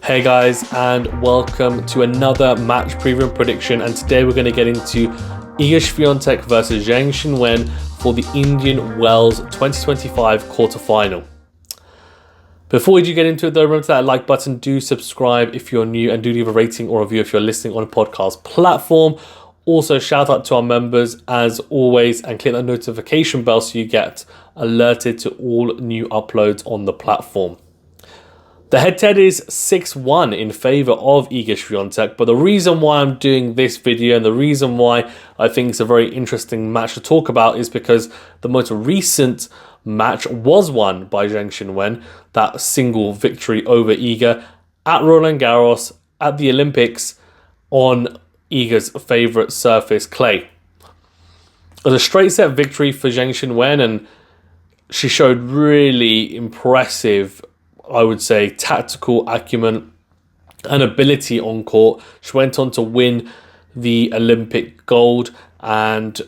Hey guys, and welcome to another match preview and prediction. And today we're going to get into Iga Swiatek versus Zheng Qinwen for the Indian Wells 2025 quarterfinal. Before we do get into it though, remember that like button, do subscribe if you're new, and do leave a rating or review if you're listening on a podcast platform. Also, shout out to our members as always, and click that notification bell so you get alerted to all new uploads on the platform. The head-to-head is 6-1 in favour of Iga Swiatek, but the reason why I'm doing this video and the reason why I think it's a very interesting match to talk about is because the most recent match was won by Zheng Qinwen, that single victory over Iga at Roland Garros at the Olympics on Iga's favourite surface, clay. It was a straight set victory for Zheng Qinwen, and she showed really impressive, I would say, tactical acumen and ability on court. She went on to win the Olympic gold, and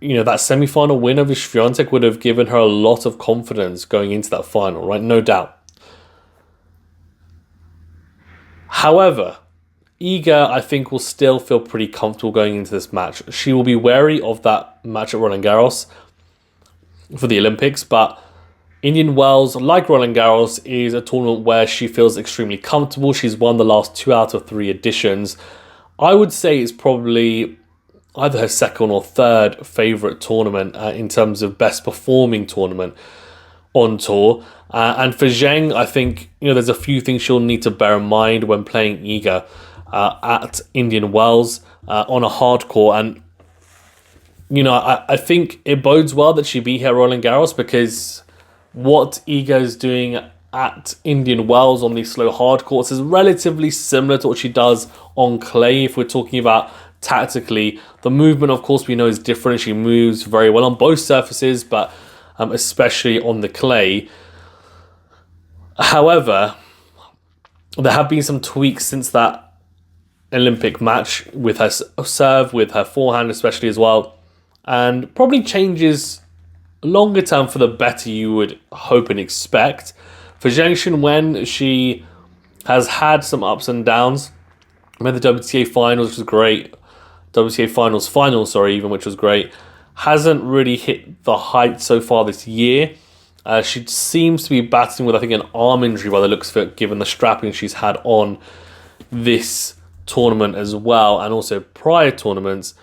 that semi-final win over Swiatek would have given her a lot of confidence going into that final, right? No doubt. However, Iga, I think, will still feel pretty comfortable going into this match. She will be wary of that match at Roland Garros for the Olympics, but Indian Wells, like Roland Garros, is a tournament where she feels extremely comfortable. She's won the last 2 out of 3 editions. I would say it's probably either her second or third favourite tournament in terms of best performing tournament on tour. And for Zheng, I think there's a few things she'll need to bear in mind when playing Iga at Indian Wells on a hard court. And I think it bodes well that she beat her Roland Garros, because what Iga is doing at Indian Wells on these slow hard courts is relatively similar to what she does on clay. If we're talking about tactically, the movement, of course, we know is different. She moves very well on both surfaces, but especially on the clay. However, there have been some tweaks since that Olympic match with her serve, with her forehand especially as well, and probably changes longer term for the better, you would hope and expect. For Zheng Qinwen, she has had some ups and downs. Made the WTA finals, which was great. WTA finals, which was great. Hasn't really hit the height so far this year. She seems to be battling with, I think, an arm injury by the looks of it, given the strapping she's had on this tournament as well, and also prior tournaments.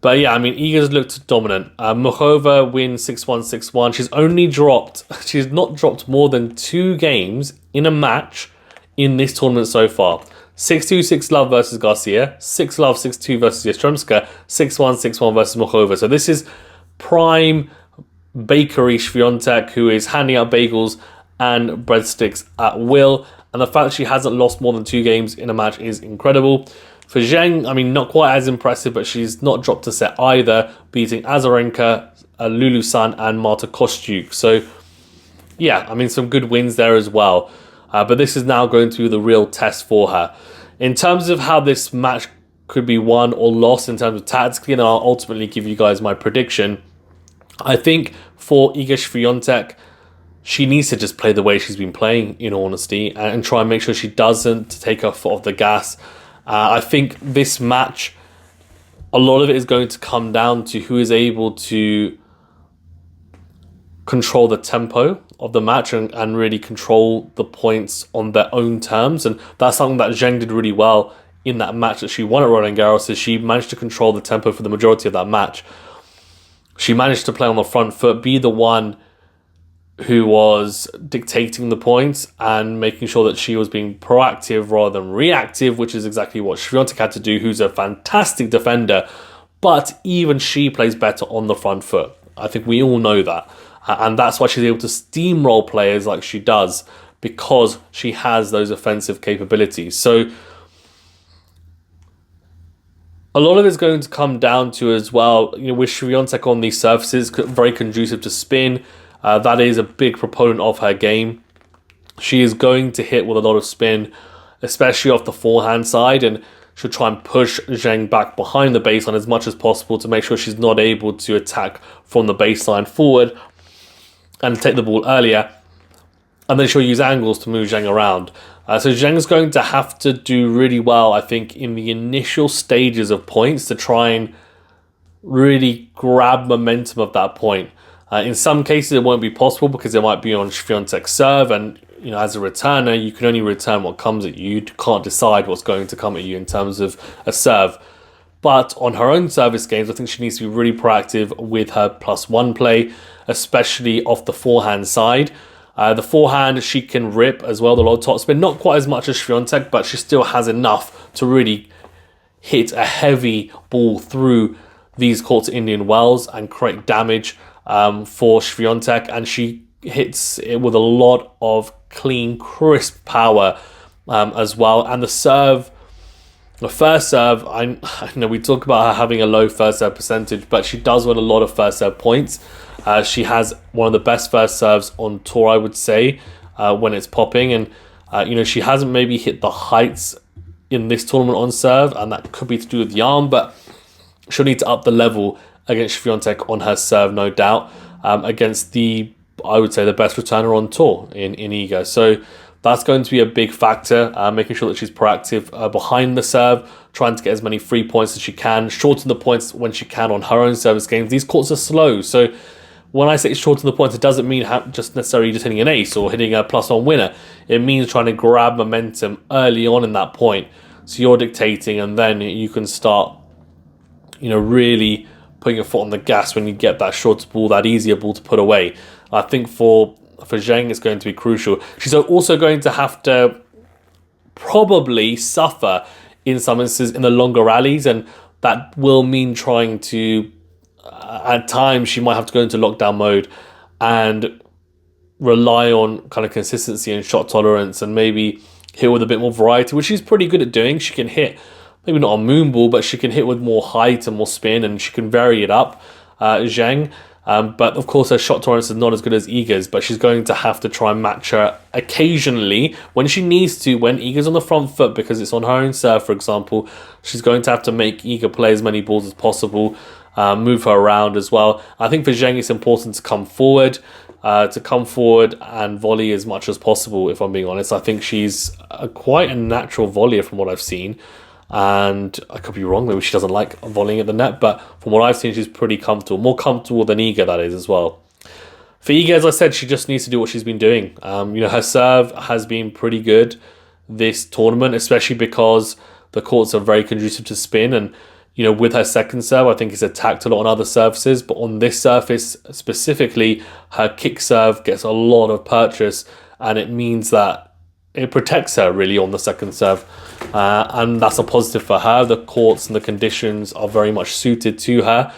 But yeah, Iga's looked dominant. Muchova wins 6-1, 6-1. She's not dropped more than 2 games in a match in this tournament so far. 6-2, 6-love versus Garcia, 6-love, 6-2 versus Yastremska, 6-1, 6-1 versus Muchova. So this is prime bakery Swiatek, who is handing out bagels and breadsticks at will. And the fact that she hasn't lost more than 2 games in a match is incredible. For Zheng, not quite as impressive, but she's not dropped a set either, beating Azarenka, Lulu San, and Marta Kostyuk. So, yeah, some good wins there as well. But this is now going to be the real test for her. In terms of how this match could be won or lost in terms of tactically, and I'll ultimately give you guys my prediction, I think for Iga Swiatek, she needs to just play the way she's been playing, in honesty, and try and make sure she doesn't take her foot off the gas. I think this match, a lot of it is going to come down to who is able to control the tempo of the match and really control the points on their own terms. And that's something that Zheng did really well in that match that she won at Roland Garros, is she managed to control the tempo for the majority of that match. She managed to play on the front foot, be the one who was dictating the points and making sure that she was being proactive rather than reactive, which is exactly what Swiatek had to do, who's a fantastic defender, but even she plays better on the front foot. I think we all know that. And that's why she's able to steamroll players like she does, because she has those offensive capabilities. So a lot of it's going to come down to as well, with Swiatek on these surfaces, very conducive to spin. That is a big proponent of her game. She is going to hit with a lot of spin, especially off the forehand side, and she'll try and push Zheng back behind the baseline as much as possible to make sure she's not able to attack from the baseline forward and take the ball earlier. And then she'll use angles to move Zheng around. So Zheng's going to have to do really well, I think, in the initial stages of points to try and really grab momentum of that point. In some cases, it won't be possible because it might be on Swiatek's serve, and as a returner, you can only return what comes at you. You can't decide what's going to come at you in terms of a serve. But on her own service games, I think she needs to be really proactive with her +1 play, especially off the forehand side. The forehand, she can rip as well, the low topspin. Not quite as much as Swiatek, but she still has enough to really hit a heavy ball through these courts Indian wells and create damage for Swiatek. And she hits it with a lot of clean, crisp power as well. And the serve, the first serve, I know we talk about her having a low first serve percentage, but she does win a lot of first serve points. She has one of the best first serves on tour, I would say, when it's popping. And, she hasn't maybe hit the heights in this tournament on serve, and that could be to do with the arm, but she'll need to up the level against Swiatek on her serve, no doubt, against I would say, the best returner on tour in Iga. So that's going to be a big factor, making sure that she's proactive behind the serve, trying to get as many free points as she can, shorten the points when she can on her own service games. These courts are slow, so when I say shorten the points, it doesn't mean just necessarily just hitting an ace or hitting a +1 winner. It means trying to grab momentum early on in that point. So you're dictating, and then you can start, really putting your foot on the gas when you get that shorter ball, that easier ball to put away. I think for Zheng, it's going to be crucial. She's also going to have to probably suffer in some instances in the longer rallies, and that will mean trying to, at times, she might have to go into lockdown mode and rely on kind of consistency and shot tolerance, and maybe hit with a bit more variety, which she's pretty good at doing. She can hit, maybe not a moon ball, but she can hit with more height and more spin, and she can vary it up, Zheng. But of course, her shot tolerance is not as good as Iga's, but she's going to have to try and match her occasionally when she needs to, when Iga's on the front foot because it's on her own serve, for example. She's going to have to make Iga play as many balls as possible, move her around as well. I think for Zheng, it's important to come forward and volley as much as possible, if I'm being honest. I think she's quite a natural volleyer from what I've seen. And I could be wrong, maybe she doesn't like volleying at the net, but from what I've seen, she's pretty comfortable, more comfortable than Iga, that is, as well. For Iga, as I said, she just needs to do what she's been doing. Her serve has been pretty good this tournament, especially because the courts are very conducive to spin, and with her second serve, I think it's attacked a lot on other surfaces, but on this surface specifically, her kick serve gets a lot of purchase, and it means that it protects her really on the second serve, and that's a positive for her. The courts and the conditions are very much suited to her,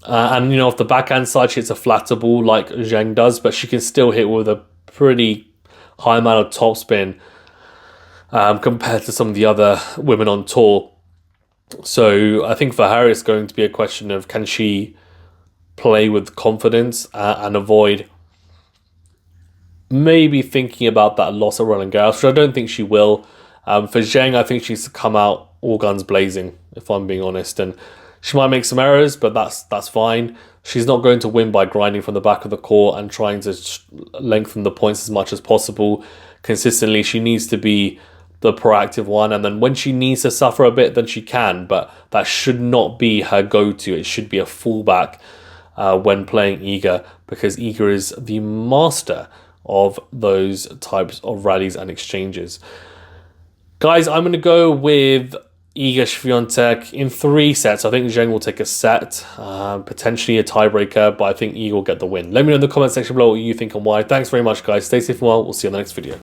and off the backhand side, she hits a flatter ball like Zheng does, but she can still hit with a pretty high amount of topspin compared to some of the other women on tour. So I think for her, it's going to be a question of, can she play with confidence and avoid maybe thinking about that loss at Roland Garros, which I don't think she will. For Zheng, I think she's come out all guns blazing, if I'm being honest. And she might make some errors, but that's fine. She's not going to win by grinding from the back of the court and trying to lengthen the points as much as possible consistently. She needs to be the proactive one. And then when she needs to suffer a bit, then she can. But that should not be her go-to. It should be a fallback when playing Iga, because Iga is the master of those types of rallies and exchanges. Guys, I'm going to go with Iga Swiatek in 3 sets. I think Zheng will take a set, potentially a tiebreaker, but I think Iga will get the win. Let me know in the comment section below what you think and why. Thanks very much, guys. Stay safe and well. We'll see you in the next video.